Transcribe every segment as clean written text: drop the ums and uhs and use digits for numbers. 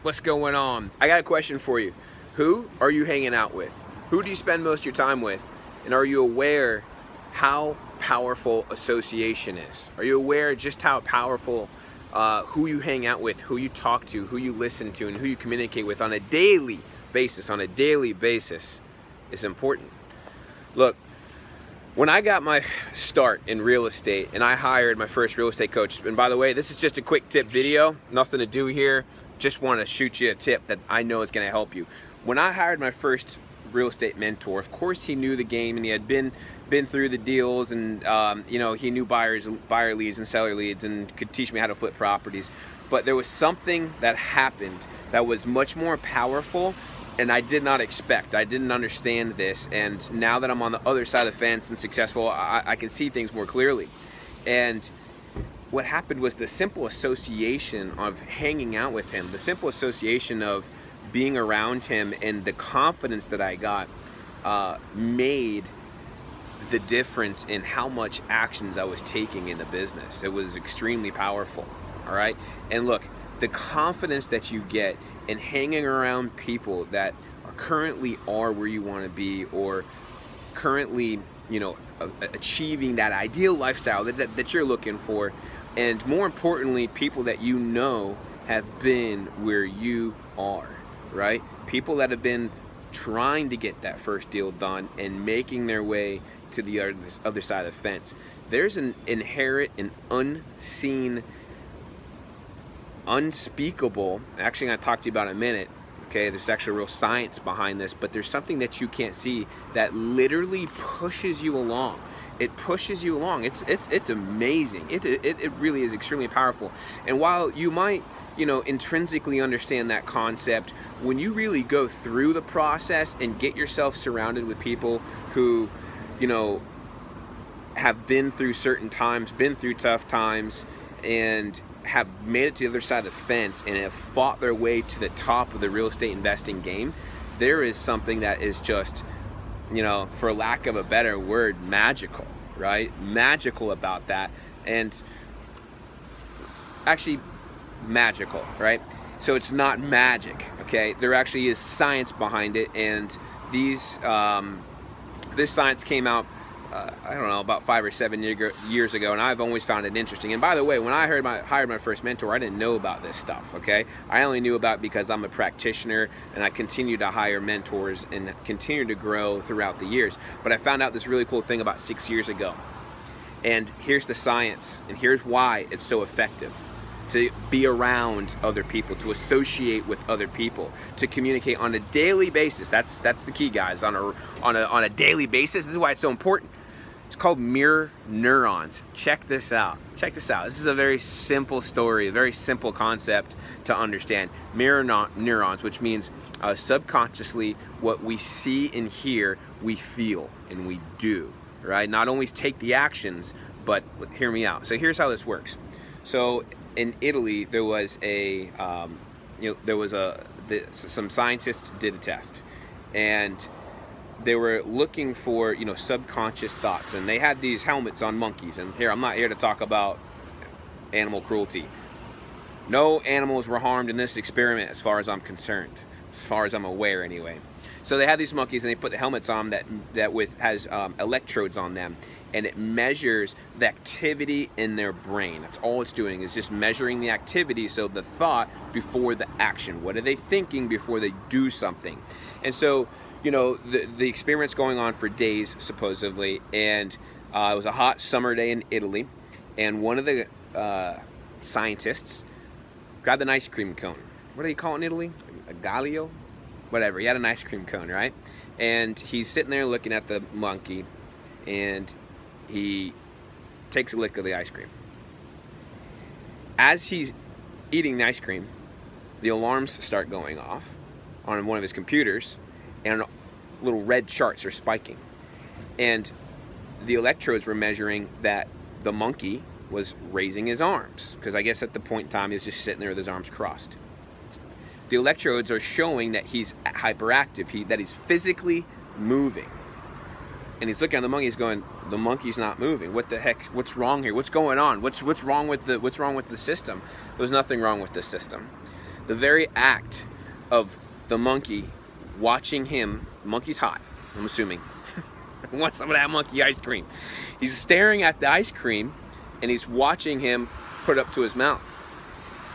What's going on? I got a question for you. Who are you hanging out with? Who do you spend most of your time with? And are you aware how powerful association is? Are you aware just how powerful who you hang out with, who you talk to, who you listen to, and who you communicate with on a daily basis, is important. Look, when I got my start in real estate and I hired my first real estate coach, and by the way, this is just a quick tip video, nothing to do here, just want to shoot you a tip that I know is going to help you. When I hired my first real estate mentor, of course he knew the game and he had been through the deals, and you know, he knew buyer leads and seller leads and could teach me how to flip properties. But there was something that happened that was much more powerful, and I did not expect. I didn't understand this, and now that I'm on the other side of the fence and successful, I can see things more clearly. And what happened was the simple association of hanging out with him, the simple association of being around him, and the confidence that I got made the difference in how much actions I was taking in the business. It was extremely powerful, all right? And look, the confidence that you get in hanging around people that currently are where you want to be, or currently, you know, achieving that ideal lifestyle that you're looking for, and more importantly, people that you know have been where you are, right? People that have been trying to get that first deal done and making their way to the other side of the fence. There's an inherent and unseen, unspeakable, actually I'm going to talk to you about in a minute, okay? There's actually real science behind this, but there's something that you can't see that literally pushes you along. It pushes you along. It's amazing. It really is extremely powerful. And while you might, you know, intrinsically understand that concept, when you really go through the process and get yourself surrounded with people who, you know, have been through certain times, been through tough times, and have made it to the other side of the fence and have fought their way to the top of the real estate investing game, there is something that is just, you know, for lack of a better word, magical, right? Magical about that. And actually magical, right? So it's not magic, okay? There actually is science behind it, and these this science came out I don't know, about 5 or 7 years ago, and I've always found it interesting. And by the way, when I hired my first mentor, I didn't know about this stuff, okay? I only knew about it because I'm a practitioner, and I continue to hire mentors and continue to grow throughout the years. But I found out this really cool thing about 6 years ago. And here's the science, and here's why it's so effective. To be around other people, to associate with other people, to communicate on a daily basis. That's the key, guys. On a daily basis. This is why it's so important. It's called mirror neurons. Check this out. Check this out. This is a very simple story, a very simple concept to understand. Mirror neurons, which means subconsciously what we see and hear, we feel and we do, right? Not only take the actions, but hear me out. So here's how this works. So in Italy, there was some scientists did a test, and they were looking for, you know, subconscious thoughts, and they had these helmets on monkeys. And here, I'm not here to talk about animal cruelty. No animals were harmed in this experiment, as far as I'm concerned, as far as I'm aware, anyway. So they had these monkeys, and they put the helmets on that has electrodes on them, and it measures the activity in their brain. That's all it's doing, is just measuring the activity, so the thought before the action. What are they thinking before they do something? And so, you know, the experiment's going on for days, supposedly, and it was a hot summer day in Italy, and one of the scientists grabbed an ice cream cone. What do you call it in Italy? A galio? Whatever. He had an ice cream cone, right? And he's sitting there looking at the monkey, and he takes a lick of the ice cream. As he's eating the ice cream, the alarms start going off on one of his computers, and little red charts are spiking. And the electrodes were measuring that the monkey was raising his arms, because I guess at the point in time he was just sitting there with his arms crossed. The electrodes are showing that he's hyperactive, that he's physically moving. And he's looking at the monkey, he's going, the monkey's not moving. What the heck? What's wrong here? What's going on? What's wrong with the system? There's nothing wrong with the system. The very act of the monkey watching him, the monkey's hot, I'm assuming, wants some of that monkey ice cream. He's staring at the ice cream and he's watching him put it up to his mouth.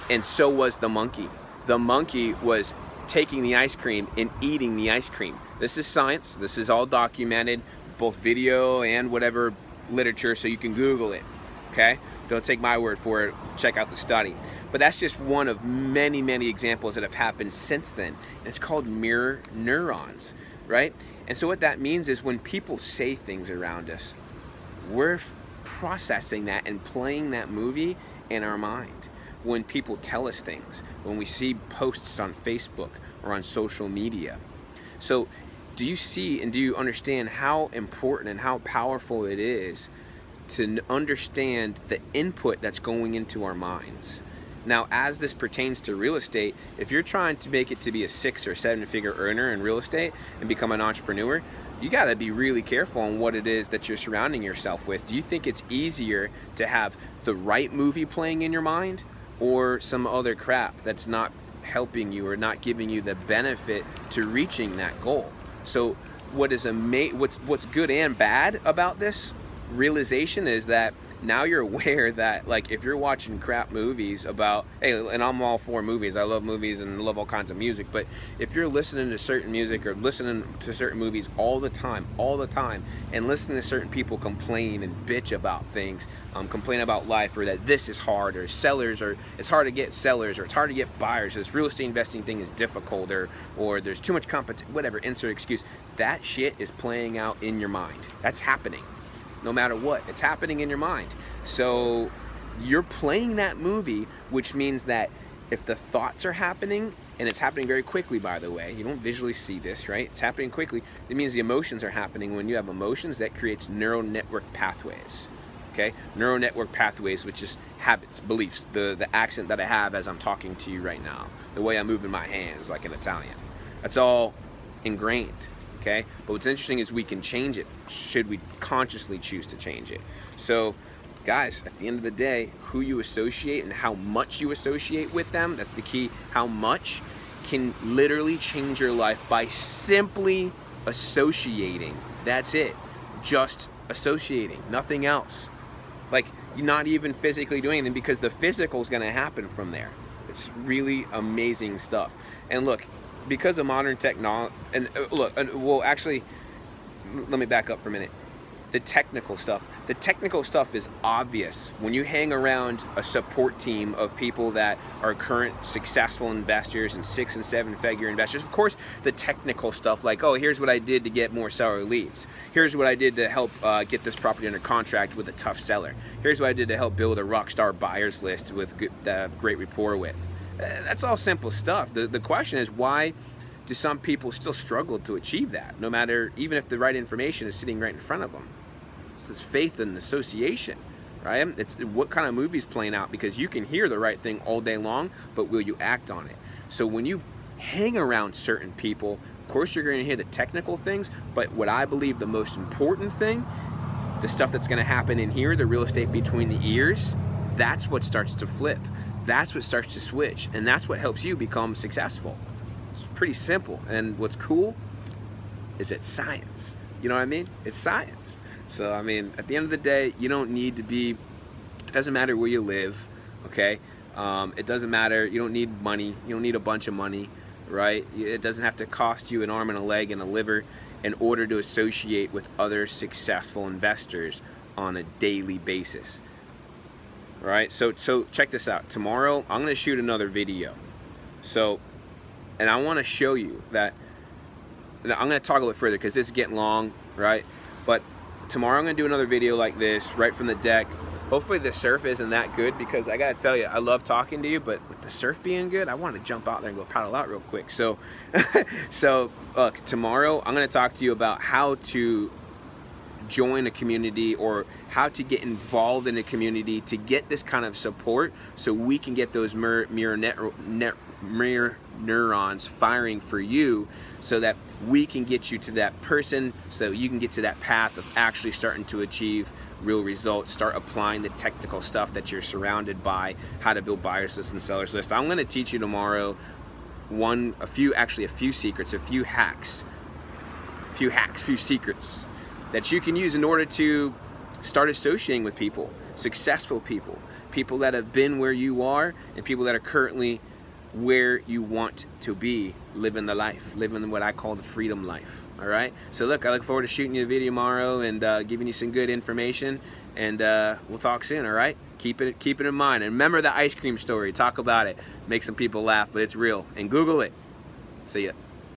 And so was the monkey. The monkey was taking the ice cream and eating the ice cream. This is science. This is all documented, both video and whatever literature, so you can Google it, okay? Don't take my word for it. Check out the study. But that's just one of many, many examples that have happened since then. And it's called mirror neurons, right? And so what that means is when people say things around us, we're processing that and playing that movie in our mind. When people tell us things, when we see posts on Facebook or on social media. So do you see and do you understand how important and how powerful it is to understand the input that's going into our minds? Now, as this pertains to real estate, if you're trying to make it to be a 6 or 7 figure earner in real estate and become an entrepreneur, you got to be really careful on what it is that you're surrounding yourself with. Do you think it's easier to have the right movie playing in your mind or some other crap that's not helping you or not giving you the benefit to reaching that goal? So what's good and bad about this realization is that now you're aware that, like, if you're watching crap movies about, hey, and I'm all for movies, I love movies and love all kinds of music, but if you're listening to certain music or listening to certain movies all the time, and listening to certain people complain and bitch about things, complain about life, or that this is hard, or sellers, or it's hard to get sellers, or it's hard to get buyers, this real estate investing thing is difficult, or there's too much competition, whatever, insert excuse, that shit is playing out in your mind. That's happening. No matter what, it's happening in your mind. So you're playing that movie, which means that if the thoughts are happening, and it's happening very quickly, by the way, you don't visually see this, right? It's happening quickly. It means the emotions are happening. When you have emotions, that creates neural network pathways, okay? Neural network pathways, which is habits, beliefs, the accent that I have as I'm talking to you right now, the way I'm moving my hands like an Italian. That's all ingrained. Okay, but what's interesting is we can change it should we consciously choose to change it. So guys, at the end of the day, who you associate and how much you associate with them, that's the key. How much can literally change your life by simply associating. That's it. Just associating, nothing else. Like, you're not even physically doing anything, because the physical is going to happen from there. It's really amazing stuff. And look, because of modern technology, and look, well, actually, let me back up for a minute. The technical stuff is obvious when you hang around a support team of people that are current successful investors and 6 and 7 figure investors. Of course, the technical stuff, like, oh, here's what I did to get more seller leads. Here's what I did to help get this property under contract with a tough seller. Here's what I did to help build a rock star buyers list with that I have great rapport with. That's all simple stuff. The question is, why do some people still struggle to achieve that, no matter, even if the right information is sitting right in front of them? It's this faith and association, right? It's what kind of movie's playing out, because you can hear the right thing all day long, but will you act on it? So when you hang around certain people, of course you're going to hear the technical things, but what I believe the most important thing, the stuff that's going to happen in here, the real estate between the ears, that's what starts to flip. That's what starts to switch, and that's what helps you become successful. It's pretty simple, and what's cool is it's science. You know what I mean? It's science. So, I mean, at the end of the day, you don't need to be, it doesn't matter where you live, okay? It doesn't matter, you don't need money, you don't need a bunch of money, right? It doesn't have to cost you an arm and a leg and a liver in order to associate with other successful investors on a daily basis. Right, so check this out. Tomorrow I'm going to shoot another video. So, and I want to show you that, I'm going to talk a little further because this is getting long, right? But tomorrow I'm going to do another video like this, right from the deck. Hopefully the surf isn't that good, because I got to tell you, I love talking to you, but with the surf being good, I want to jump out there and go paddle out real quick. So, look, tomorrow I'm going to talk to you about how to join a community, or how to get involved in a community to get this kind of support, so we can get those mirror neurons firing for you, so that we can get you to that person, so you can get to that path of actually starting to achieve real results. Start applying the technical stuff that you're surrounded by, how to build buyers list and sellers list. I'm going to teach you tomorrow a few secrets, a few hacks, few secrets that you can use in order to start associating with people, successful people, people that have been where you are, and people that are currently where you want to be, living the life, living what I call the freedom life. All right, so look, I look forward to shooting you a video tomorrow and giving you some good information, and we'll talk soon. All right, keep it in mind, and remember the ice cream story. Talk about it, make some people laugh, but it's real, and Google it. See ya.